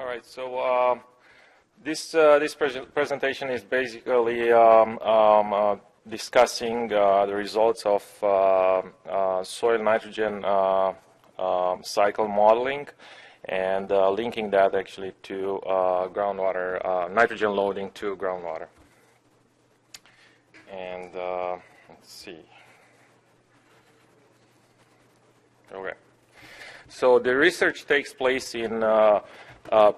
right, so this presentation is basically discussing the results of soil nitrogen cycle modeling and linking that actually to groundwater, nitrogen loading to groundwater. And let's see. Okay. So the research takes place in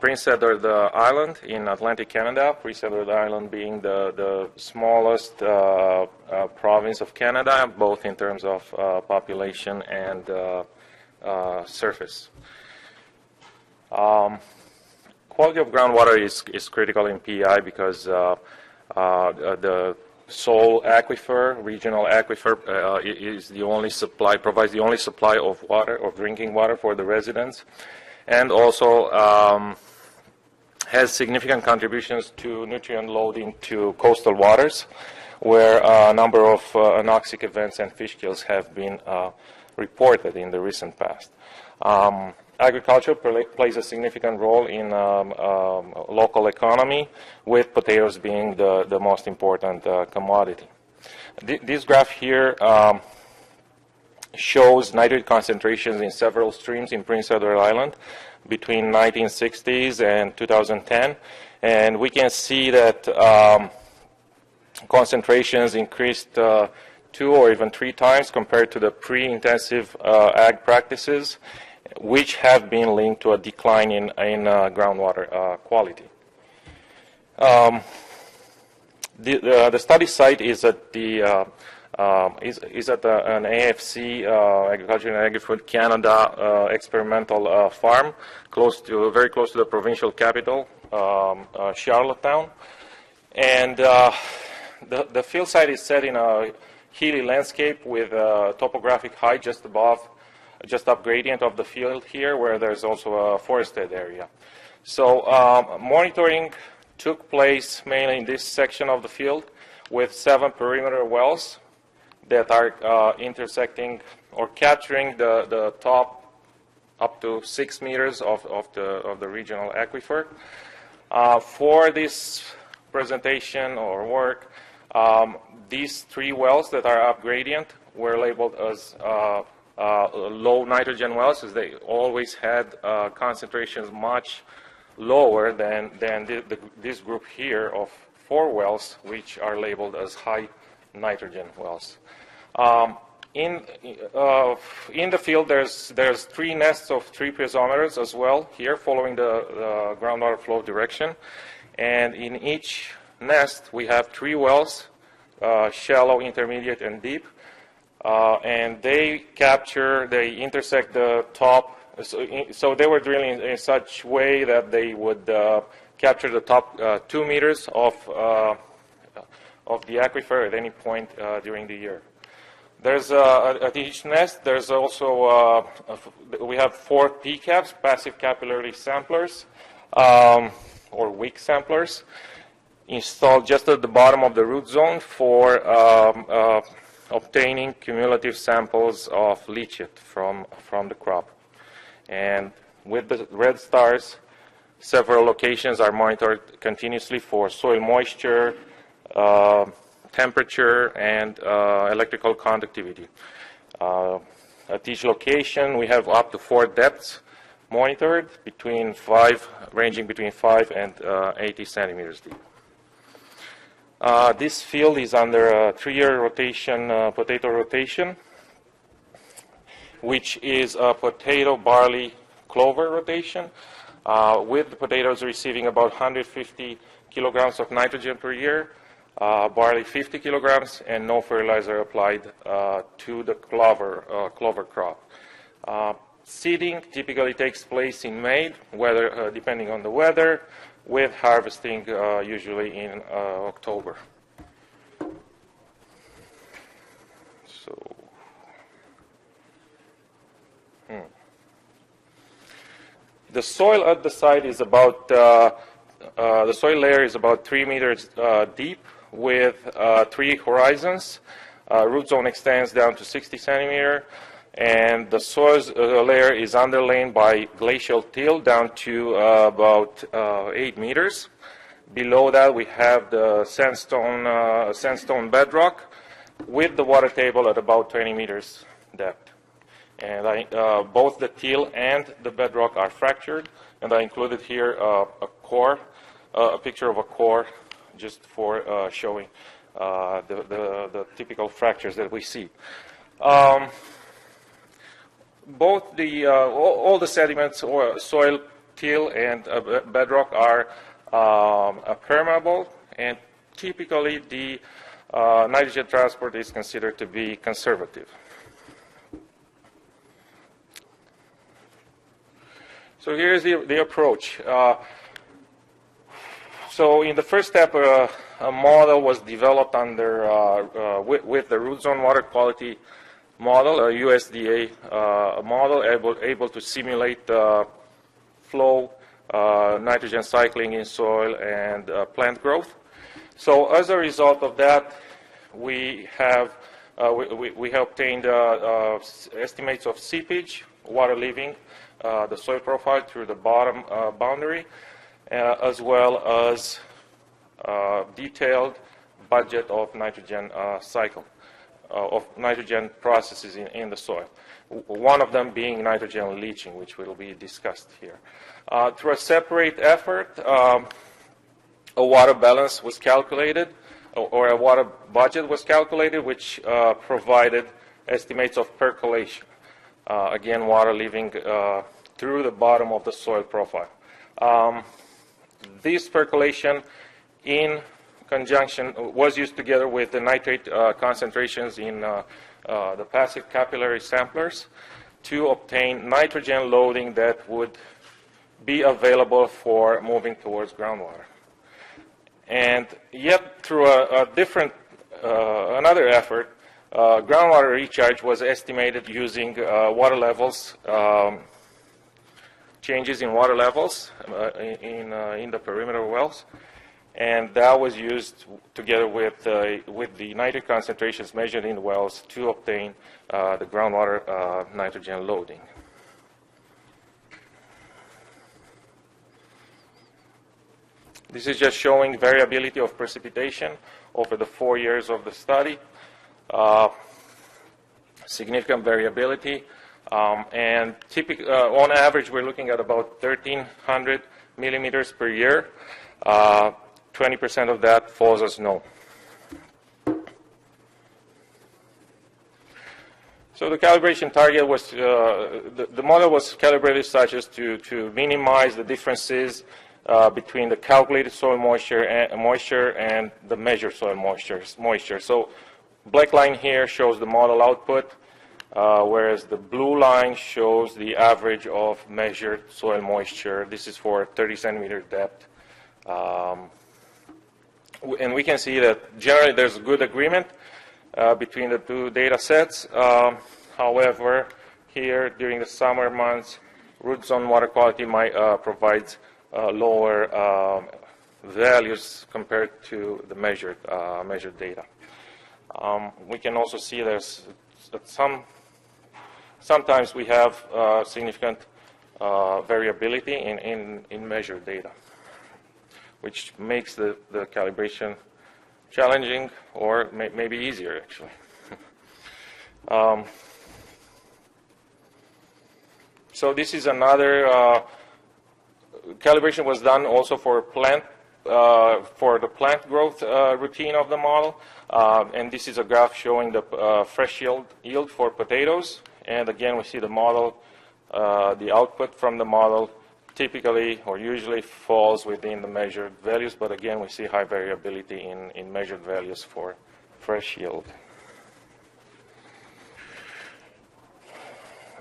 Prince Edward Island in Atlantic Canada, Prince Edward Island being the smallest province of Canada, both in terms of population and surface. Quality of groundwater is critical in PEI because the sole aquifer, regional aquifer, is the only supply, provides the only supply of water, of drinking water for the residents, and also has significant contributions to nutrient loading to coastal waters, where a number of anoxic events and fish kills have been reported in the recent past. Agriculture plays a significant role in local economy, with potatoes being the most important commodity. This graph here shows nitrate concentrations in several streams in Prince Edward Island between 1960s and 2010, and we can see that concentrations increased 2 or even 3 times compared to the pre-intensive ag practices, which have been linked to a decline in groundwater quality. The study site is at the an AAFC Agriculture and Agri-Food Canada experimental farm, very close to the provincial capital, Charlottetown, and the field site is set in a hilly landscape with a topographic height just up gradient of the field here, where there's also a forested area. So monitoring took place mainly in this section of the field with 7 perimeter wells that are intersecting or capturing the top up to 6 meters of the regional aquifer. For this presentation or work, these 3 wells that are up gradient were labeled as low nitrogen wells, as they always had concentrations much lower than this group here of 4 wells, which are labeled as high nitrogen wells. In the field, there's 3 nests of 3 piezometers as well here, following the groundwater flow direction, and in each nest we have 3 wells, shallow, intermediate, and deep. And they intersect the top, so they were drilling in such way that they would capture the top 2 meters of the aquifer at any point during the year. There's at each nest, there's also, we have 4 PCAPs, passive capillary samplers, or weak samplers, installed just at the bottom of the root zone for obtaining cumulative samples of leached from the crop. And with the red stars, several locations are monitored continuously for soil moisture, temperature, and electrical conductivity. At each location, we have up to 4 depths monitored, ranging between 5 and 80 centimeters deep. This field is under a 3-year rotation, potato rotation, which is a potato-barley-clover rotation, with the potatoes receiving about 150 kilograms of nitrogen per year, barley 50 kilograms, and no fertilizer applied to the clover crop. Seeding typically takes place in May, depending on the weather, with harvesting usually in October. So, the soil at the site is about, the soil layer is about 3 meters deep with 3 horizons. Root zone extends down to 60 centimeter. and the soil layer is underlain by glacial till down to about 8 meters. Below that, we have the sandstone bedrock with the water table at about 20 meters depth. And both the till and the bedrock are fractured, and I included here a core, a picture of a core, just for showing the typical fractures that we see. Both all the sediments or soil, till, and bedrock are permeable, and typically the nitrogen transport is considered to be conservative. So here's the approach. So in the first step, a model was developed under with the root zone water quality model, a USDA model, able to simulate flow, nitrogen cycling in soil, and plant growth. So as a result of that, we have obtained estimates of seepage, water leaving the soil profile through the bottom boundary, as well as detailed budget of nitrogen cycle, of nitrogen processes in the soil. One of them being nitrogen leaching, which will be discussed here. Through a separate effort, a water balance was calculated, or a water budget was calculated, which provided estimates of percolation. Again, water leaving through the bottom of the soil profile. This percolation in conjunction was used together with the nitrate concentrations in the passive capillary samplers to obtain nitrogen loading that would be available for moving towards groundwater. And yet, through a different, another effort, groundwater recharge was estimated using water levels, changes in water levels in the perimeter wells, and that was used together with the nitrate concentrations measured in the wells to obtain the groundwater nitrogen loading. This is just showing variability of precipitation over the 4 years of the study. Significant variability, and on average we're looking at about 1,300 millimeters per year. 20% of that falls as snow. So the calibration target was, the model was calibrated such as to minimize the differences between the calculated soil moisture and the measured soil moisture. So black line here shows the model output, whereas the blue line shows the average of measured soil moisture. This is for 30 centimeter depth. And we can see that generally there's good agreement between the two data sets. However, here during the summer months, root zone water quality might provide lower values compared to the measured data. We can also see there's sometimes we have significant variability in measured data, which makes the calibration challenging, or maybe easier actually. So this is another calibration was done also for the plant growth routine of the model, and this is a graph showing the fresh yield for potatoes. And again, we see the model, the output from the model typically or usually falls within the measured values, but again, we see high variability in measured values for fresh yield.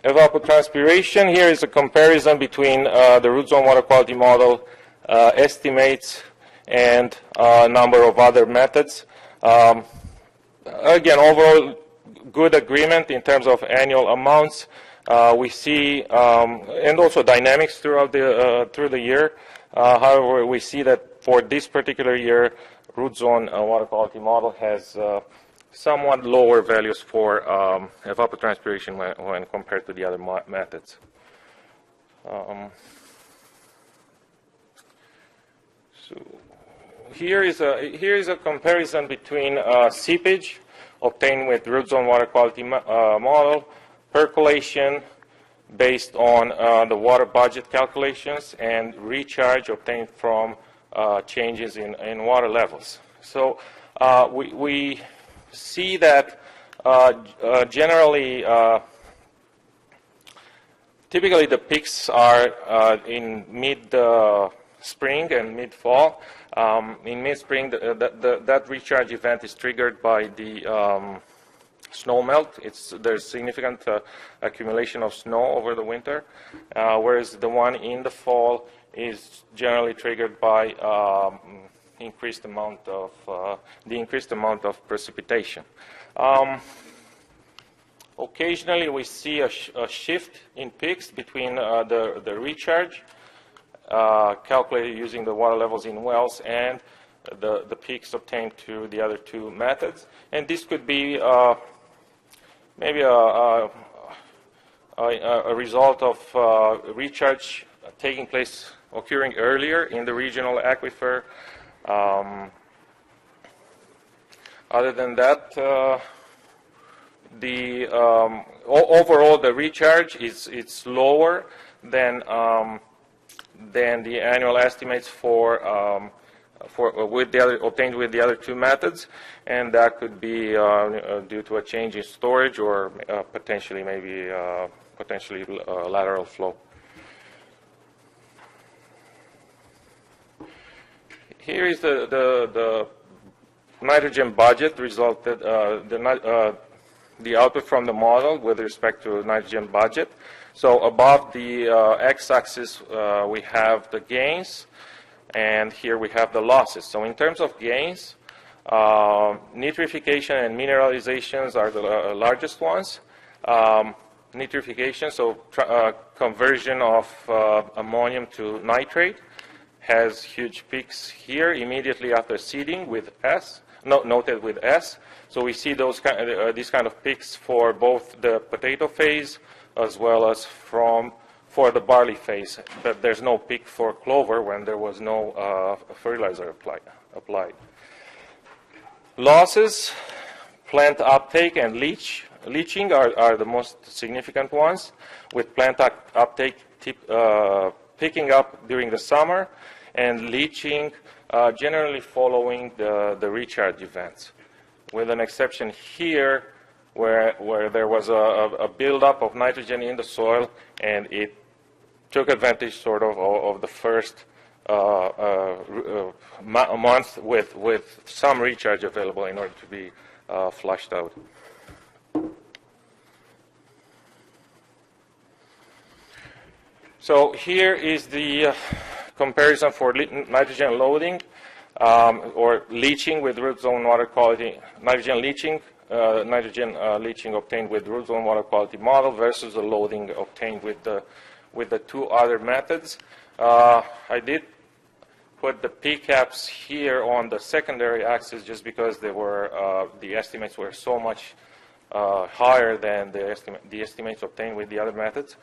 Evapotranspiration, here is a comparison between the root zone water quality model estimates and a number of other methods. Again, overall good agreement in terms of annual amounts. We see, and also dynamics throughout through the year. However, we see that for this particular year, root zone water quality model has somewhat lower values for evapotranspiration when compared to the other methods. So here is a comparison between seepage obtained with root zone water quality model, percolation based on the water budget calculations, and recharge obtained from changes in water levels. So we see that generally, typically the peaks are in mid-spring and mid-fall. In mid-spring, that recharge event is triggered by the snow melt. There's significant accumulation of snow over the winter, whereas the one in the fall is generally triggered by the increased amount of precipitation. Occasionally, we see a shift in peaks between the recharge calculated using the water levels in wells and the peaks obtained through the other two methods. And this could be maybe a result of recharge occurring earlier in the regional aquifer. Other than that, overall the recharge is lower than the annual estimates obtained with the other two methods, and that could be due to a change in storage or potentially lateral flow. Here is the nitrogen budget resulted, the output from the model with respect to nitrogen budget. So above the x-axis, we have the gains, and here we have the losses. So in terms of gains, nitrification and mineralizations are the largest ones. Nitrification, so conversion of ammonium to nitrate, has huge peaks here immediately after seeding with S, noted with S. So we see these kind of peaks for both the potato phase as well as for the barley phase. But there's no peak for clover when there was no fertilizer applied. Losses, plant uptake and leaching are the most significant ones, with plant uptake picking up during the summer and leaching generally following the recharge events, with an exception here where there was a buildup of nitrogen in the soil, and it took advantage sort of the first month with some recharge available in order to be flushed out. So here is the comparison for nitrogen loading or leaching with root zone water quality, nitrogen leaching obtained with root zone water quality model versus the loading obtained with the two other methods. I did put the P-caps here on the secondary axis just because they were the estimates were so much higher than the estimates obtained with the other methods.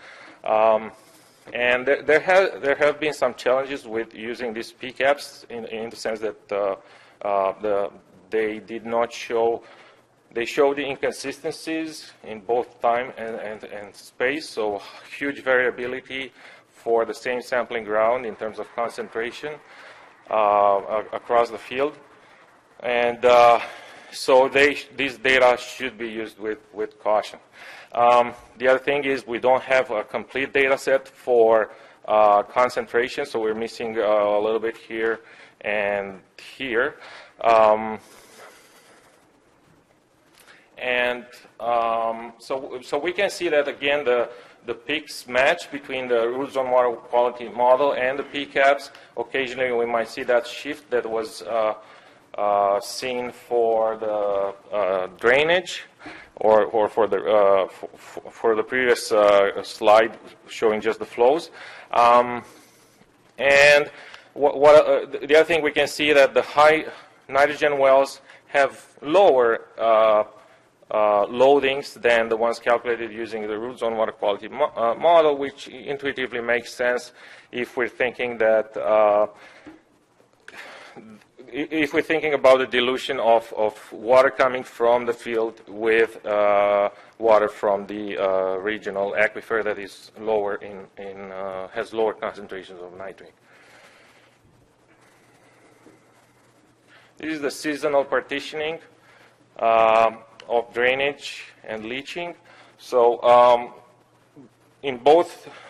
And there have been some challenges with using these P-caps in the sense that they did not show. They show the inconsistencies in both time and space, so huge variability for the same sampling ground in terms of concentration across the field. And so these data should be used with caution. The other thing is we don't have a complete data set for concentration, so we're missing a little bit here and here. So we can see that again the peaks match between the root zone water quality model and the P-caps. Occasionally we might see that shift that was seen for the drainage or for the previous slide showing just the flows. And the other thing we can see that the high nitrogen wells have lower loadings than the ones calculated using the root zone water quality model, which intuitively makes sense if we're thinking that if we're thinking about the dilution of water coming from the field with water from the regional aquifer that is lower has lower concentrations of nitrate. This is the seasonal partitioning of drainage and leaching. So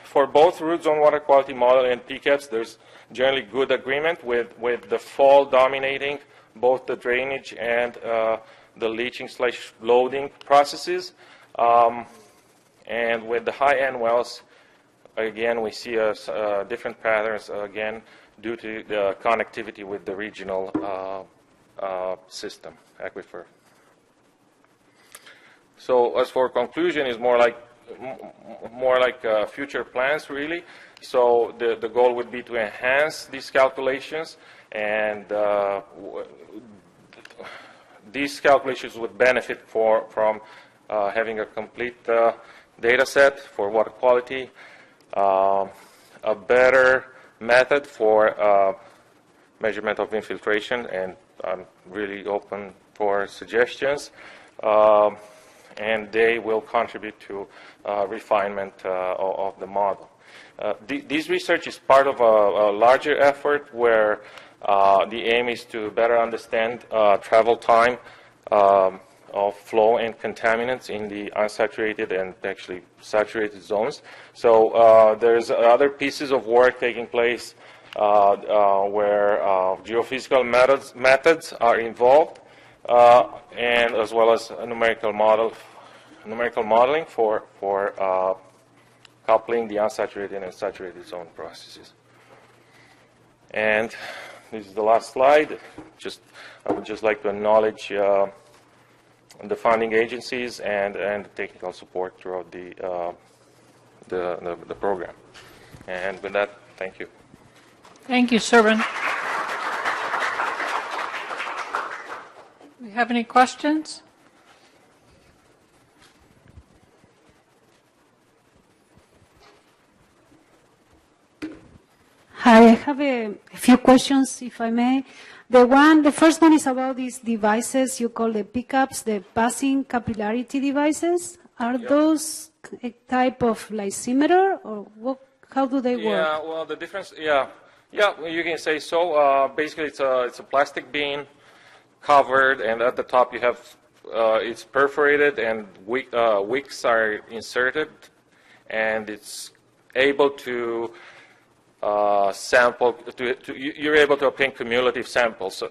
for both root zone water quality model and PCAPs, there's generally good agreement with the fall dominating both the drainage and the leaching / loading processes. And with the high-end wells, again, we see different patterns, again, due to the connectivity with the regional system, aquifer. So as for conclusion, is more like future plans, really. So the goal would be to enhance these calculations, and these calculations would benefit from having a complete data set for water quality, a better method for measurement of infiltration, and I'm really open for suggestions. And they will contribute to refinement of the model. This research is part of a larger effort where the aim is to better understand travel time of flow and contaminants in the unsaturated and actually saturated zones. So there's other pieces of work taking place where geophysical methods are involved, and as well as a numerical modeling for coupling the unsaturated and saturated zone processes. And this is the last slide. I would just like to acknowledge the funding agencies and the technical support throughout the program. And with that, thank you. Thank you, Serban. Do we have any questions? Hi, I have a few questions, if I may. The first one is about these devices you call the pickups, the passing capillarity devices. Are those a type of lysimeter, or how do they work? Yeah, well, the difference, yeah, you can say so. Basically, it's a plastic bean covered, and at the top you have it's perforated, and wicks are inserted, and it's able to sample. You're able to obtain cumulative samples.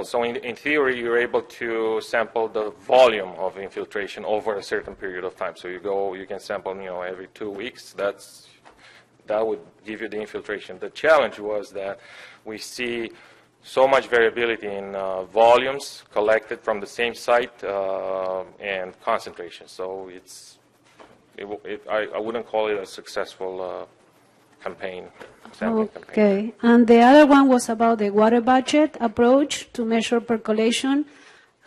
So in theory, you're able to sample the volume of infiltration over a certain period of time. So you can sample, every 2 weeks. That would give you the infiltration. The challenge was that we see so much variability in volumes collected from the same site and concentration. So I wouldn't call it a successful campaign. Okay. And the other one was about the water budget approach to measure percolation.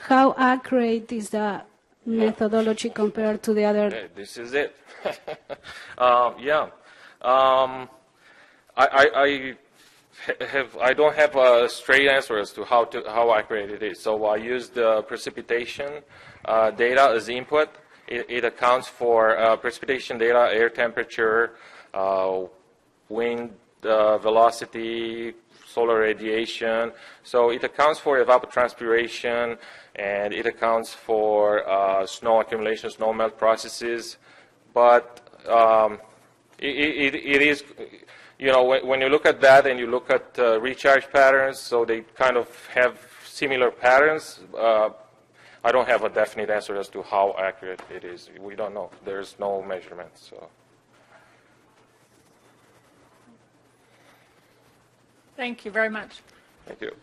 How accurate is the methodology compared to the other? Okay, this is it. I don't have a straight answer as to how accurate it is. So I used the precipitation data as input. It accounts for precipitation data, air temperature, wind velocity, solar radiation. So it accounts for evapotranspiration, and it accounts for snow accumulation, snow melt processes. But it is, when you look at that and you look at recharge patterns, so they kind of have similar patterns. I don't have a definite answer as to how accurate it is. We don't know. There's no measurement. So. Thank you very much. Thank you.